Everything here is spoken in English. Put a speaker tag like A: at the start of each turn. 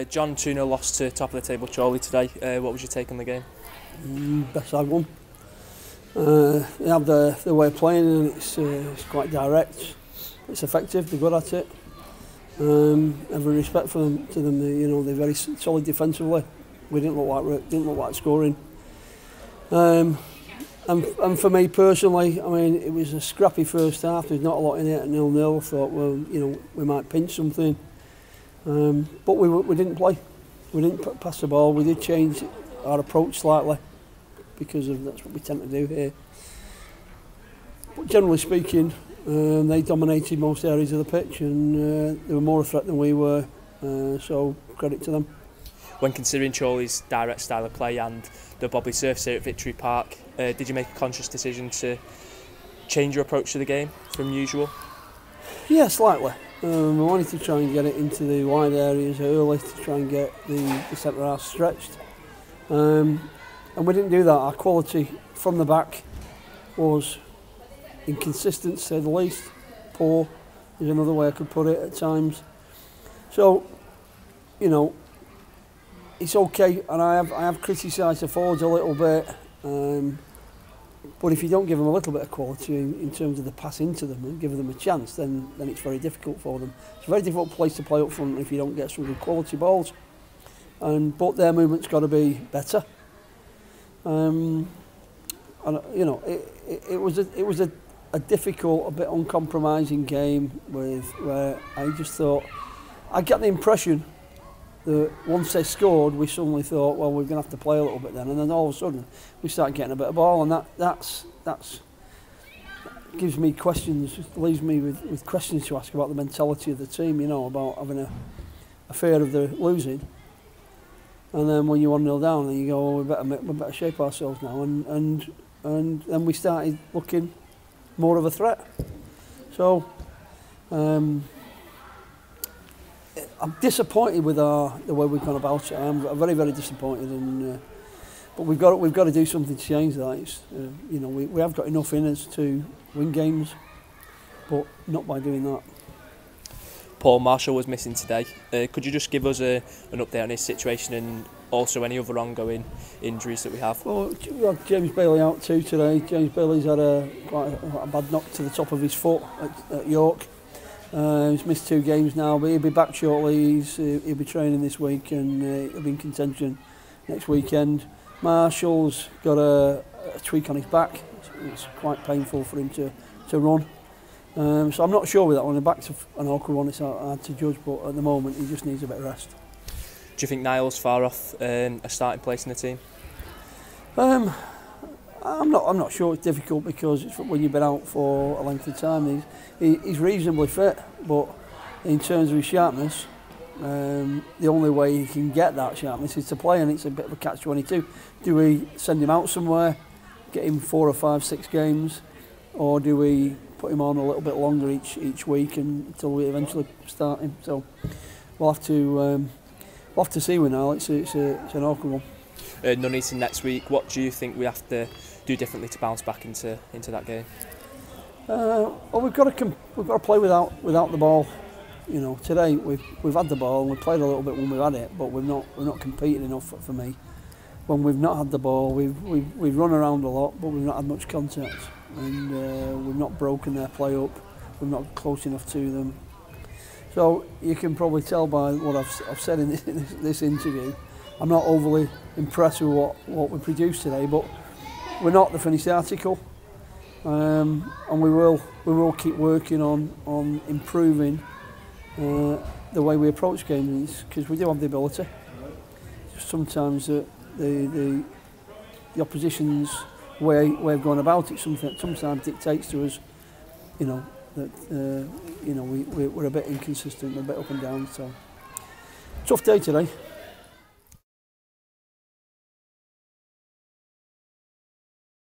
A: John, 2-0 lost to top of the table Chorley today. What was your take on the game?
B: Best side won. They have the way of playing, and it's quite direct. It's effective. They're good at it. Every respect to them. They're very solid defensively. We didn't look like scoring. And for me personally, I mean, it was a scrappy first half. There's not a lot in it at 0-0. I thought, well, we might pinch something. But we didn't play. We didn't pass the ball. We did change our approach slightly because that's what we tend to do here. But generally speaking, they dominated most areas of the pitch, and they were more a threat than we were. So credit to them.
A: When considering Chorley's direct style of play and the bobbly surface here at Victory Park, did you make a conscious decision to change your approach to the game from usual?
B: Yeah, slightly. We wanted to try and get it into the wide areas early to try and get the centre half stretched. And we didn't do that. Our quality from the back was inconsistent, to say the least. Poor is another way I could put it at times. So, it's okay, and I have criticised the forwards a little bit. But if you don't give them a little bit of quality in terms of the pass into them and give them a chance, then it's very difficult for them. It's a very difficult place to play up front if you don't get some good quality balls. But their movement's got to be better. And it was a difficult, a bit uncompromising game where I just thought, I get the impression that once they scored, we suddenly thought, well, we're going to have to play a little bit then, and then all of a sudden we start getting a bit of ball, and that gives me questions, leaves me with questions to ask about the mentality of the team, about having a fear of the losing, and then when you're 1-0 down, then you go, well, we better shape ourselves now, and then we started looking more of a threat. So. I'm disappointed with the way we've gone about it. I'm very, very disappointed, but we've got to do something to change that. We have got enough in us to win games, but not by doing that.
A: Paul Marshall was missing today. Could you just give us an update on his situation and also any other ongoing injuries that we have?
B: Well, we had James Bailey out too today. James Bailey's had quite a bad knock to the top of his foot at York. He's missed 2 games now, but he'll be back shortly. He'll be training this week, and he'll be in contention next weekend. Marshall's got a tweak on his back. It's quite painful for him to run. So I'm not sure with that one. The back's an awkward one. It's hard to judge, but at the moment he just needs a bit of rest.
A: Do you think Niall's far off a starting place in the team?
B: I'm not sure. It's difficult because when you've been out for a length of time, he's reasonably fit, but in terms of his sharpness, the only way he can get that sharpness is to play, and it's a bit of a catch-22. Do we send him out somewhere, get him 4 or 5, 6 games, or do we put him on a little bit longer each week until we eventually start him? So we'll have to see with Niall. It's an awkward one.
A: None eating next week. What do you think we have to do differently to bounce back into that game?
B: Well, we've got to play without the ball. Today we've had the ball and we played a little bit when we've had it, but we're not competing enough for me. When we've not had the ball, we've run around a lot, but we've not had much contact, and we've not broken their play up. We're not close enough to them. So you can probably tell by what I've said in this interview. I'm not overly impressed with what we produced today, but we're not the finished article, and we will keep working on improving the way we approach games, because we do have the ability. Sometimes the opposition's way of going about it sometimes dictates to us, that we're a bit inconsistent, a bit up and down. So tough day today.